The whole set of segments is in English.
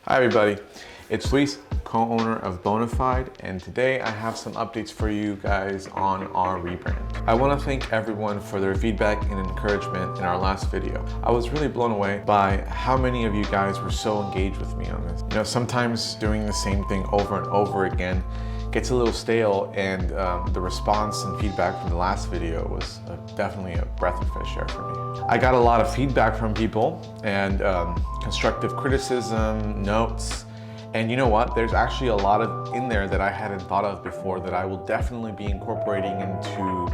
Hi everybody, it's Luis, co-owner of Bonafide, and today I have some updates for you guys on our rebrand. I want to thank everyone for their feedback and encouragement in our last video. I was really blown away by how many of you guys were so engaged with me on this. You know, sometimes doing the same thing over and over again gets a little stale, and the response and feedback from the last video was definitely a breath of fresh air for me. I got a lot of feedback from people and constructive criticism, notes, and you know what? There's actually a lot in there that I hadn't thought of before that I will definitely be incorporating into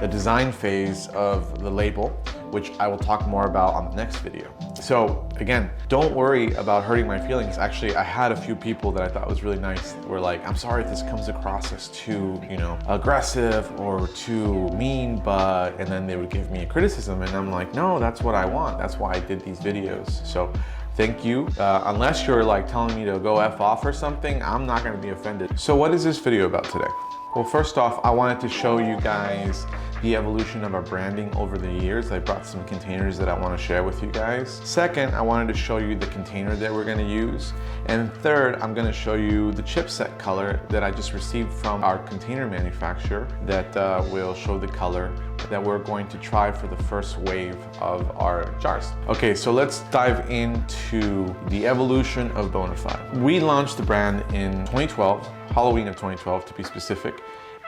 the design phase of the label, which I will talk more about on the next video. So again, don't worry about hurting my feelings. Actually, I had a few people that I thought was really nice that were like, I'm sorry if this comes across as too, aggressive or too mean, and then they would give me a criticism, and I'm like, no, that's what I want. That's why I did these videos. So thank you. Unless you're like telling me to go F off or something, I'm not gonna be offended. So what is this video about today? Well, first off, I wanted to show you guys the evolution of our branding over the years. I brought some containers that I want to share with you guys. Second, I wanted to show you the container that we're going to use. And third, I'm going to show you the chipset color that I just received from our container manufacturer that will show the color that we're going to try for the first wave of our jars. Okay, so let's dive into the evolution of Bonafide. We launched the brand in 2012, Halloween of 2012 to be specific.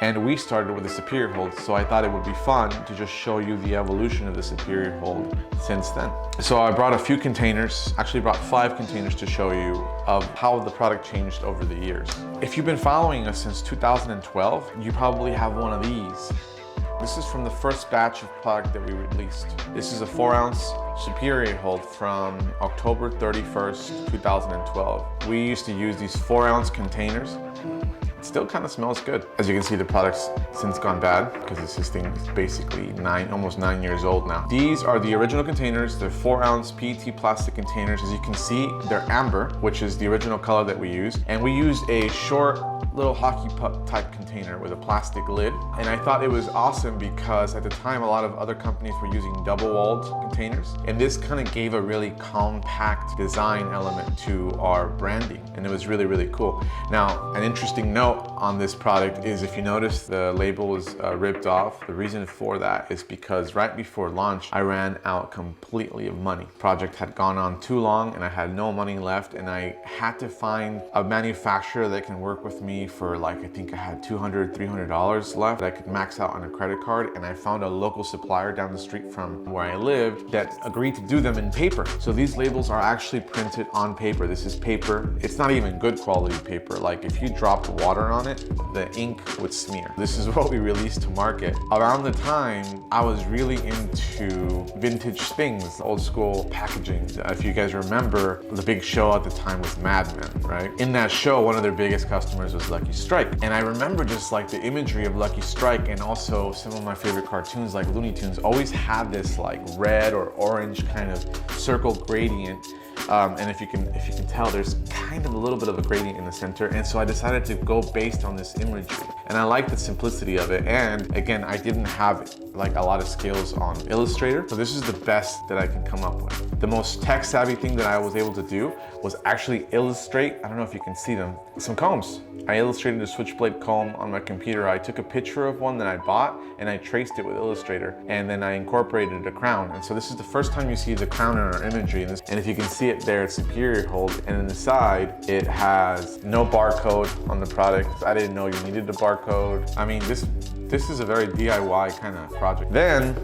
And we started with the superior hold, so I thought it would be fun to just show you the evolution of the superior hold since then. So I brought a few containers, actually brought 5 containers to show you of how the product changed over the years. If you've been following us since 2012, you probably have one of these. This is from the first batch of product that we released. This is a 4-ounce superior hold from October 31st, 2012. We used to use these 4-ounce containers. It still kind of smells good. As you can see, the product's since gone bad because this thing is basically almost 9 years old now. These are the original containers. They're 4-ounce PET plastic containers. As you can see, they're amber, which is the original color that we used. And we used a short little hockey puck type container with a plastic lid. And I thought it was awesome because at the time, a lot of other companies were using double-walled containers. And this kind of gave a really compact design element to our branding. And it was really, really cool. Now, an interesting note on this product is if you notice the label was ripped off. The reason for that is because right before launch, I ran out completely of money. The project had gone on too long and I had no money left, and I had to find a manufacturer that can work with me for like, I think I had $200, $300 left that I could max out on a credit card, and I found a local supplier down the street from where I lived that agreed to do them in paper. So these labels are actually printed on paper. This is paper. It's not even good quality paper. Like if you dropped water on it, the ink would smear. This is what we released to market. Around the time, I was really into vintage things, old school packaging. If you guys remember, the big show at the time was Mad Men, right? In that show, one of their biggest customers was Lucky Strike. And I remember just like the imagery of Lucky Strike, and also some of my favorite cartoons like Looney Tunes always had this like red or orange kind of circle gradient. And if you can tell, there's kind of a little bit of a gradient in the center. And so I decided to go based on this imagery. And I like the simplicity of it. And again, I didn't have like a lot of skills on Illustrator. So this is the best that I can come up with. The most tech savvy thing that I was able to do was actually illustrate, I don't know if you can see them, some combs. I illustrated a switchblade comb on my computer. I took a picture of one that I bought and I traced it with Illustrator, and then I incorporated a crown. And so this is the first time you see the crown in our imagery. And if you can see it there, it's superior hold. And on the side, it has no barcode on the product. I didn't know you needed a barcode. I mean, this is a very DIY kind of project. Then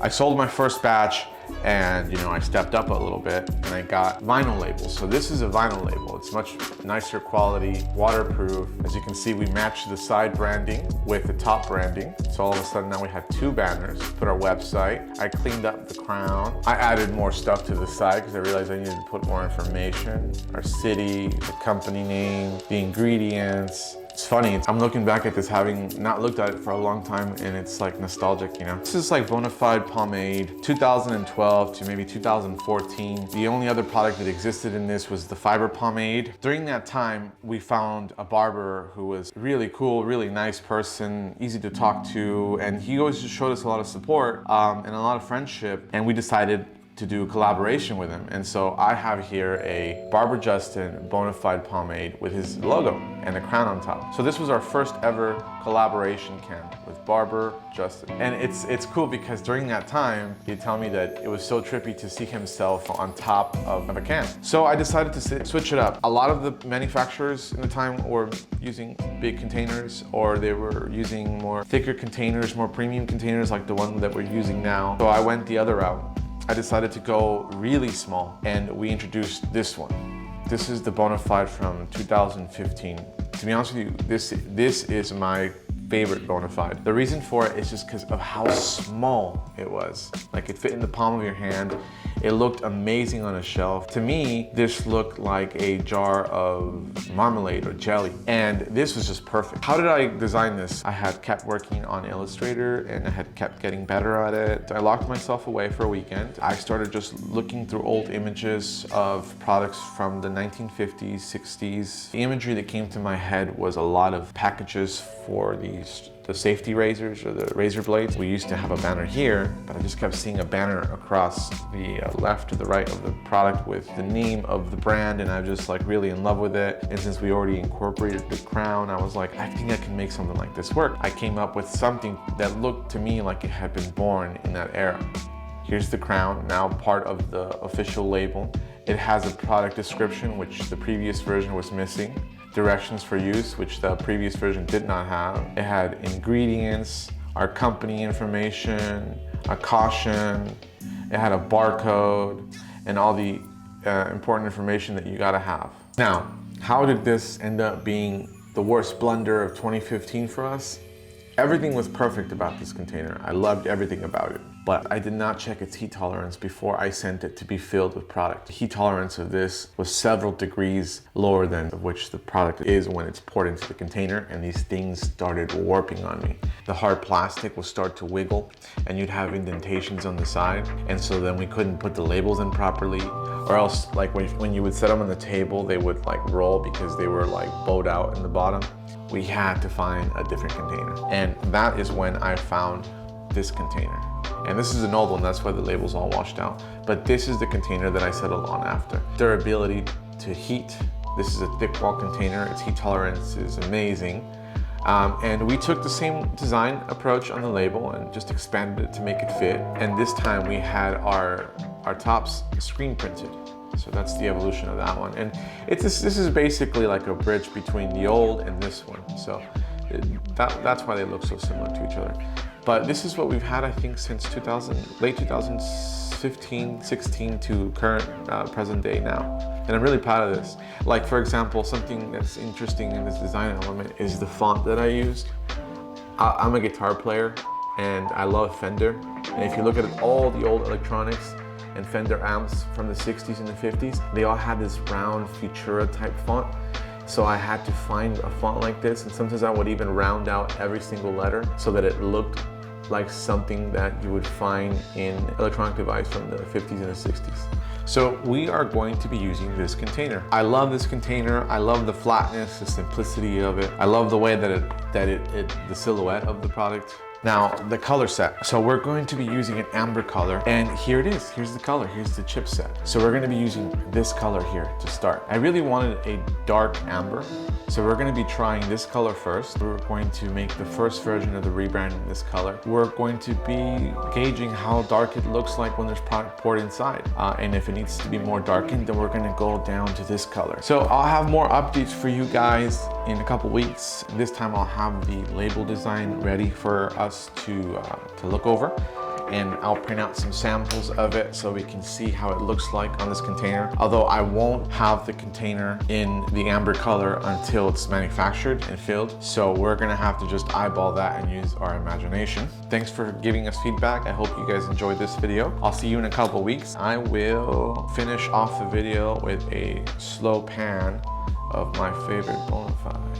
I sold my first batch, and I stepped up a little bit and I got vinyl labels. So this is a vinyl label. It's much nicer quality, waterproof. As you can see, we matched the side branding with the top branding. So all of a sudden now we had 2 banners. Put our website. I cleaned up the crown. I added more stuff to the side because I realized I needed to put more information. Our city, the company name, the ingredients. It's funny, I'm looking back at this having not looked at it for a long time, and it's like nostalgic, This is like Bonafide pomade, 2012 to maybe 2014. The only other product that existed in this was the fiber pomade. During that time, we found a barber who was really cool, really nice person, easy to talk to, and he always just showed us a lot of support and a lot of friendship, and we decided to do a collaboration with him. And so I have here a Barber Justin Bonafide pomade with his logo and a crown on top. So this was our first ever collaboration can with Barber Justin. And it's cool because during that time, he'd tell me that it was so trippy to see himself on top of a can. So I decided to switch it up. A lot of the manufacturers in the time were using big containers, or they were using more thicker containers, more premium containers like the one that we're using now. So I went the other route. I decided to go really small, and we introduced this one. This is the Bonafide from 2015. To be honest with you, this is my favorite Bonafide. The reason for it is just because of how small it was. Like, it fit in the palm of your hand. It looked amazing on a shelf. To me, this looked like a jar of marmalade or jelly, and this was just perfect. How did I design this? I had kept working on Illustrator, and I had kept getting better at it. I locked myself away for a weekend. I started just looking through old images of products from the 1950s, 60s. The imagery that came to my head was a lot of packages for the safety razors or the razor blades. We used to have a banner here, but I just kept seeing a banner across the left to the right of the product with the name of the brand, and I was just like really in love with it. And since we already incorporated the crown, I was like, I think I can make something like this work. I came up with something that looked to me like it had been born in that era. Here's the crown, now part of the official label. It has a product description, which the previous version was missing. Directions for use, which the previous version did not have. It had ingredients, our company information, a caution. It had a barcode and all the important information that you gotta have. Now, how did this end up being the worst blunder of 2015 for us? Everything was perfect about this container. I loved everything about it, but I did not check its heat tolerance before I sent it to be filled with product. The heat tolerance of this was several degrees lower than which the product is when it's poured into the container, and these things started warping on me. The hard plastic would start to wiggle, and you'd have indentations on the side, and so then we couldn't put the labels in properly, or else like when you would set them on the table, they would like roll because they were like bowed out in the bottom. We had to find a different container, and that is when I found this container. And this is an old one, that's why the label's all washed out. But this is the container that I settled on after. Durability to heat. This is a thick wall container. Its heat tolerance is amazing. And we took the same design approach on the label and just expanded it to make it fit. And this time we had our tops screen printed. So that's the evolution of that one. And this is basically like a bridge between the old and this one. So that's why they look so similar to each other. But this is what we've had, I think, since late 2015, 16 to current present day now. And I'm really proud of this. Like, for example, something that's interesting in this design element is the font that I used. I'm a guitar player and I love Fender. And if you look at all the old electronics and Fender amps from the 60s and the 50s, they all had this round Futura type font. So I had to find a font like this, and sometimes I would even round out every single letter so that it looked like something that you would find in electronic device from the 50s and the 60s. So we are going to be using this container. I love this container. I love the flatness, the simplicity of it. I love the way that the silhouette of the product. Now, the color set. So we're going to be using an amber color, and here it is. Here's the color, here's the chipset. So we're gonna be using this color here to start. I really wanted a dark amber, so we're gonna be trying this color first. We're going to make the first version of the Rebrand in this color. We're going to be gauging how dark it looks like when there's product poured inside. And if it needs to be more darkened, then we're gonna go down to this color. So I'll have more updates for you guys in a couple weeks. This time I'll have the label design ready for us to look over, and I'll print out some samples of it so we can see how it looks like on this container. Although I won't have the container in the amber color until it's manufactured and filled, so we're gonna have to just eyeball that and use our imagination. Thanks for giving us feedback. I hope you guys enjoyed this video. I'll see you in a couple weeks. I will finish off the video with a slow pan of my favorite Bonafide.